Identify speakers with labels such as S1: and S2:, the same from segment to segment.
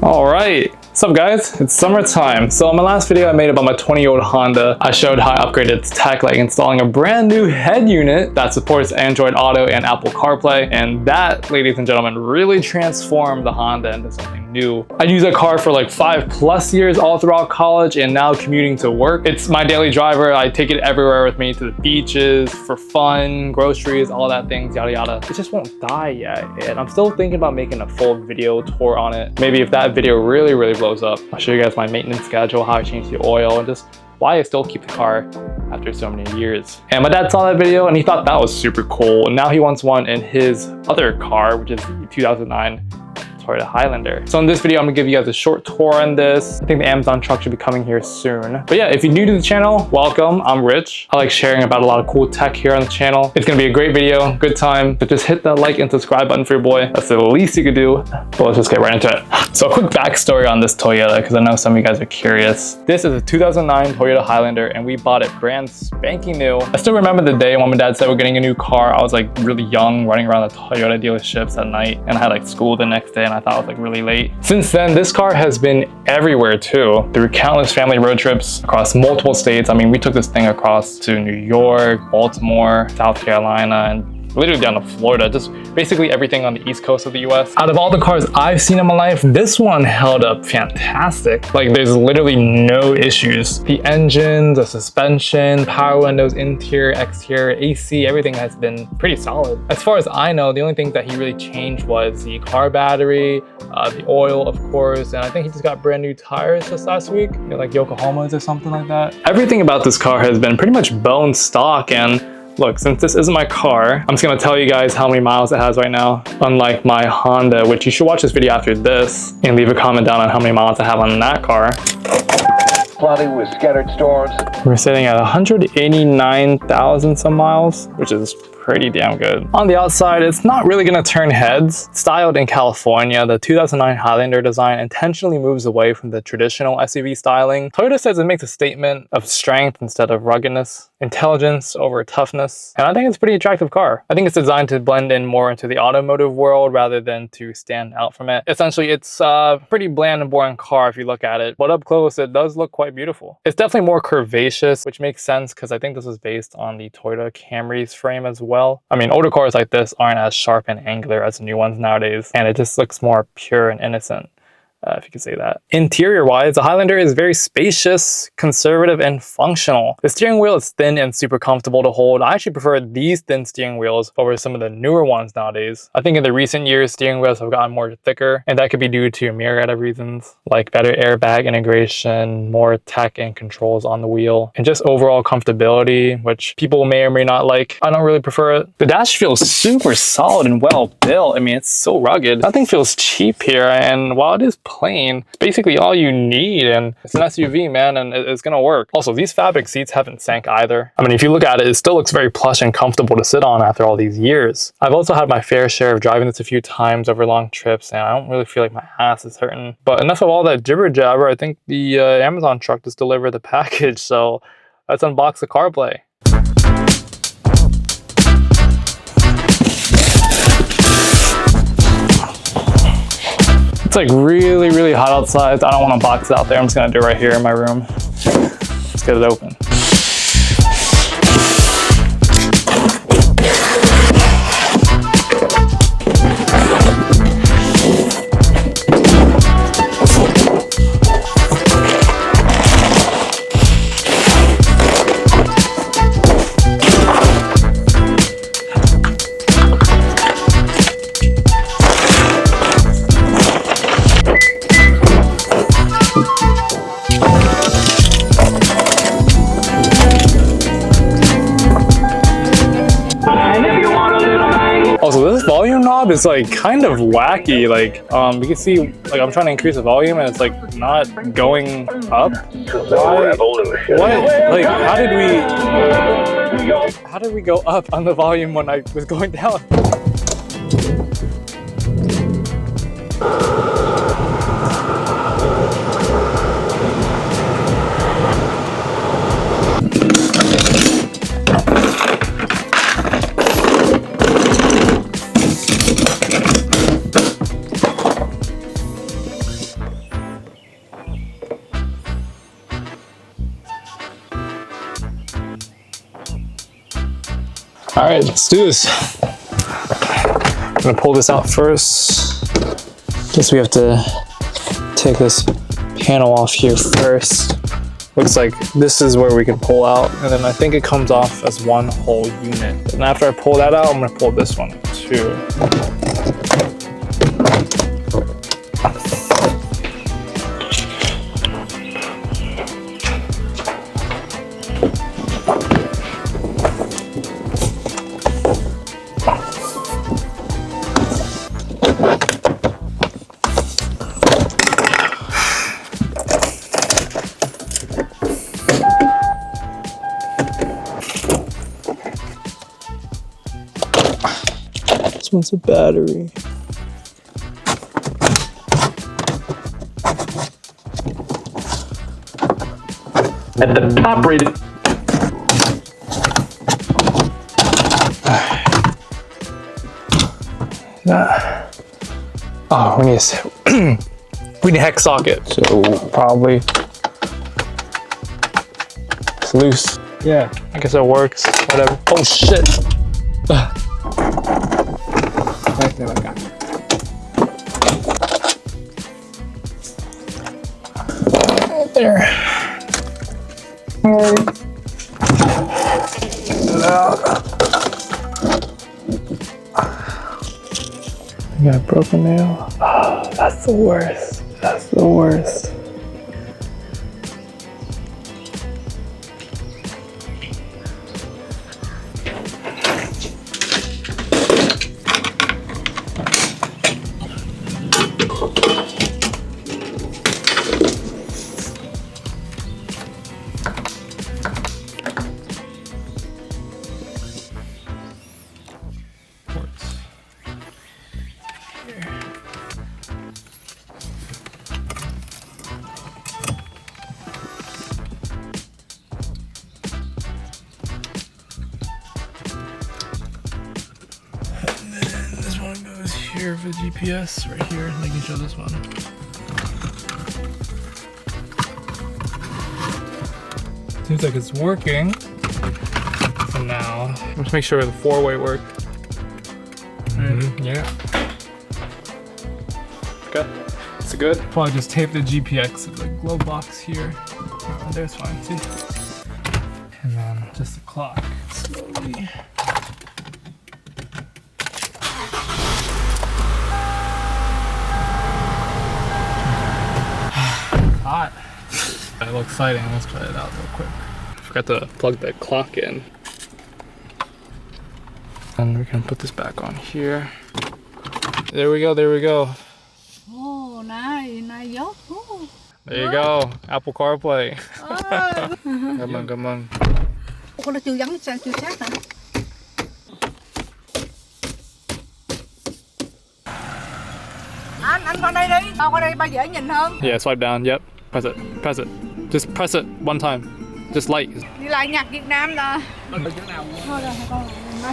S1: All right. What's up guys, it's summertime. So in my last video I made about my Toyota Honda, I showed how I upgraded its tech, like installing a brand new head unit that supports Android Auto and Apple CarPlay. And that, ladies and gentlemen, really transformed the Honda into something new. I used that car for like 5+ years all throughout college and now commuting to work. It's my daily driver. I take it everywhere with me, to the beaches, for fun, groceries, all that things, yada yada. It just won't die yet. And I'm still thinking about making a full video tour on it. Maybe if that video really blows up, I'll show you guys my maintenance schedule, how I change the oil, and just why I still keep the car after so many years. And my dad saw that video and he thought that was super cool. And now he wants one in his other car, which is the 2009 Toyota Highlander. So in this video, I'm gonna give you guys a short tour on this. I think the Amazon truck should be coming here soon. But yeah, if you're new to the channel, welcome. I'm Rich. I like sharing about a lot of cool tech here on the channel. It's gonna be a great video, good time. But just hit that like and subscribe button for your boy. That's the least you could do. But let's just get right into it. So a quick backstory on this Toyota, because I know some of you guys are curious. This is a 2009 Toyota Highlander and we bought it brand spanking new. I still remember the day when my dad said we're getting a new car. I was like really young, running around the Toyota dealerships at night, and I had like school the next day and I thought it was like really late. Since then, this car has been everywhere too, through countless family road trips across multiple states. I mean, we took this thing across to New York, Baltimore, South Carolina, and literally down to Florida, just basically everything on the east coast of the US. Out of all the cars I've seen in my life, this one held up fantastic. Like there's literally no issues. The engine, the suspension, power windows, interior, exterior, AC, everything has been pretty solid. As far as I know, the only thing that he really changed was the car battery, the oil, of course, and I think he just got brand new tires just last week, you know, like Yokohama's or something like that. Everything about this car has been pretty much bone stock. And look, since this isn't my car, I'm just gonna tell you guys how many miles it has right now. Unlike my Honda, which you should watch this video after this and leave a comment down on how many miles I have on that car.
S2: Cloudy with scattered storms.
S1: We're sitting at 189,000 some miles, which is pretty damn good. On the outside, it's not really gonna turn heads. Styled in California, the 2009 Highlander design intentionally moves away from the traditional SUV styling. Toyota says it makes a statement of strength instead of ruggedness, intelligence over toughness, and I think it's a pretty attractive car. I think it's designed to blend in more into the automotive world rather than to stand out from it. Essentially, it's a pretty bland and boring car if you look at it, but up close, it does look quite beautiful. It's definitely more curvaceous, which makes sense because I think this was based on the Toyota Camry's frame as well. I mean, older cars like this aren't as sharp and angular as the new ones nowadays, and it just looks more pure and innocent, if you could say that. Interior-wise, the Highlander is very spacious, conservative, and functional. The steering wheel is thin and super comfortable to hold. I actually prefer these thin steering wheels over some of the newer ones nowadays. I think in the recent years, steering wheels have gotten more thicker, and that could be due to a myriad of reasons, like better airbag integration, more tech and controls on the wheel, and just overall comfortability, which people may or may not like. I don't really prefer it. The dash feels super solid and well built. I mean, it's so rugged. Nothing feels cheap here, and while it is plain, it's basically all you need, and it's an SUV, man, and it's gonna work. Also, these fabric seats haven't sank either. I mean, if you look at it, it still looks very plush and comfortable to sit on after all these years. I've also had my fair share of driving this a few times over long trips, and I don't really feel like my ass is hurting. But enough of all that jibber jabber. I think the Amazon truck just delivered the package, so let's unbox the CarPlay. It's like really hot outside. I don't want to box it out there. I'm just gonna do it right here in my room. Let's get it open. Also, this volume knob is like kind of wacky. Like, you can see, like, I'm trying to increase the volume and it's like not going up. Why? What? Like, how did we go up on the volume when I was going down? All right, let's do this. I'm gonna pull this out first. Guess we have to take this panel off here first. Looks like this is where we can pull out, and then I think it comes off as one whole unit. And after I pull that out, I'm gonna pull this one too. This one's a battery.
S3: At the top rated.
S1: Oh, we need we need a hex socket, so probably it's loose. Yeah, I guess it works. Whatever. Oh shit. Right there. I got a broken nail. Oh, that's the worst. That's the worst. Here for GPS, right here, I can show this one. Seems like it's working for now. Let's make sure the four-way works. Yeah. Okay, it's good. Probably just tape the GPX to the glove box here. Oh, there's fine, see? And then just the clock, slowly. Hot. A little exciting. Let's try it out real quick. Forgot to plug the clock in. And we're gonna put this back on here. There we go, there we go.
S4: Oh, nice. Oh.
S1: There you go, Apple CarPlay. Come on, come on.
S4: Con nó chưa gắn sang chưa sát hả? Anh qua đây đi. Qua đây ba dễ nhìn hơn.
S1: Yeah, swipe down. Yep. Press it. Press it. Just press it one time. Just light.
S4: Đi lại nhạc Việt Nam nè.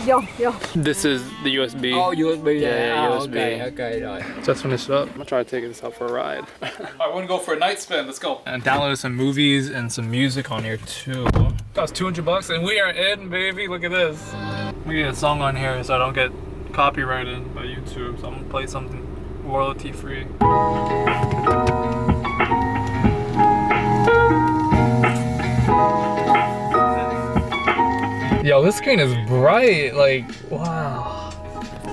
S4: Vô.
S1: This is the USB.
S5: Oh, USB.
S1: Yeah, USB.
S5: Okay, right.
S1: Just finish it up. I'm gonna try to take this out for a ride. I want to go for a night spin. Let's go. And download some movies and some music on here too. Cost $200 and we are in, baby. Look at this. We need a song on here so I don't get copyrighted by YouTube. So I'm gonna play something royalty free. Yo, this screen is bright, like, wow.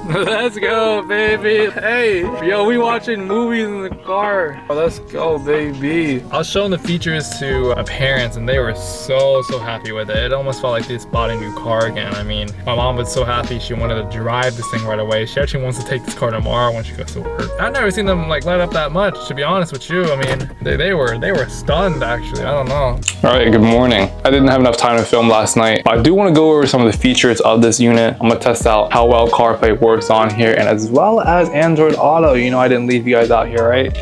S1: Let's go, baby. Hey, yo, we watching movies in the car. Oh, let's go, baby. I was showing the features to my parents and they were so happy with it. It almost felt like they just bought a new car again. I mean, my mom was so happy she wanted to drive this thing right away. She actually wants to take this car tomorrow when she goes to work. I've never seen them like light up that much, to be honest with you. I mean, they were stunned actually. I don't know. All right, good morning. I didn't have enough time to film last night, but I do want to go over some of the features of this unit. I'm gonna test out how well CarPlay works on here, and as well as Android Auto. You know, I didn't leave you guys out here, right?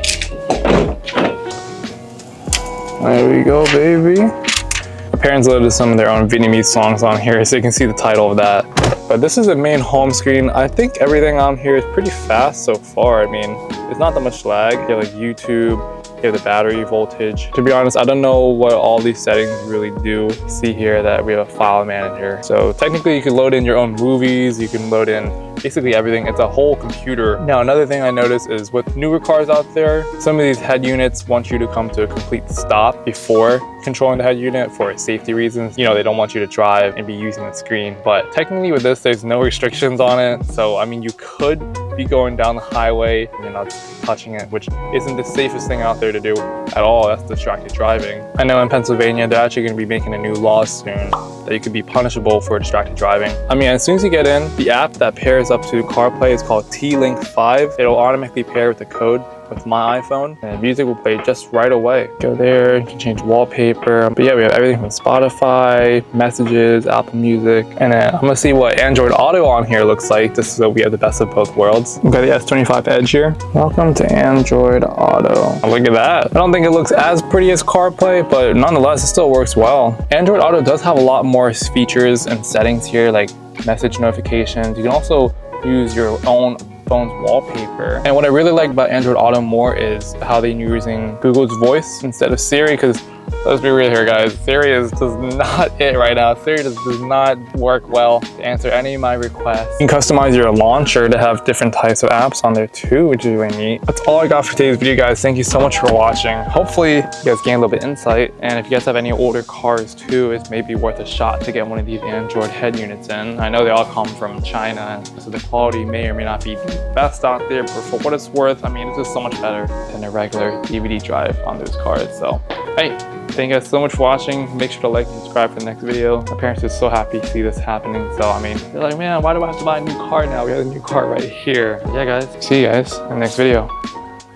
S1: There we go, baby. My parents loaded some of their own Vietnamese songs on here, so you can see the title of that. But this is the main home screen. I think everything on here is pretty fast so far. I mean, there's not that much lag. You have like YouTube, You have the battery voltage. To be honest, I don't know what all these settings really do. You see here that we have a file manager. So technically you can load in your own movies, you can load in basically everything. It's a whole computer. Now, another thing I noticed is with newer cars out there, some of these head units want you to come to a complete stop before controlling the head unit for safety reasons. You know, they don't want you to drive and be using the screen. But technically with this, there's no restrictions on it. So, I mean, you could be going down the highway and you're not touching it, which isn't the safest thing out there to do at all. That's distracted driving. I know in Pennsylvania, they're actually going to be making a new law soon that you could be punishable for distracted driving. I mean, as soon as you get in, the app that pairs up to CarPlay is called T-Link 5. It'll automatically pair with the code with my iPhone, and music will play just right away. Go there, you can change wallpaper. But yeah, we have everything from Spotify, messages, Apple Music, and then I'm gonna see what Android Auto on here looks like, just so we have the best of both worlds. We've got the S25 Edge here. Welcome to Android Auto. Oh, look at that. I don't think it looks as pretty as CarPlay, but nonetheless, it still works well. Android Auto does have a lot more features and settings here, like message notifications. You can also use your own phone's wallpaper. And what I really like about Android Auto more is how they're using Google's voice instead of Siri, because let's be real here, guys. Siri does not it right now. Siri just does not work well to answer any of my requests. You can customize your launcher to have different types of apps on there too, which is really neat. That's all I got for today's video, guys. Thank you so much for watching. Hopefully you guys gained a little bit of insight. And if you guys have any older cars too, it's maybe worth a shot to get one of these Android head units in. I know they all come from China, so the quality may or may not be the best out there, but for what it's worth, I mean, it's just so much better than a regular DVD drive on those cars. So, hey, thank you guys so much for watching. Make sure to like and subscribe for the next video. My parents are so happy to see this happening. So, I mean, they're like, man, why do I have to buy a new car now? We have a new car right here. Yeah, guys. See you guys in the next video.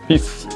S1: Peace.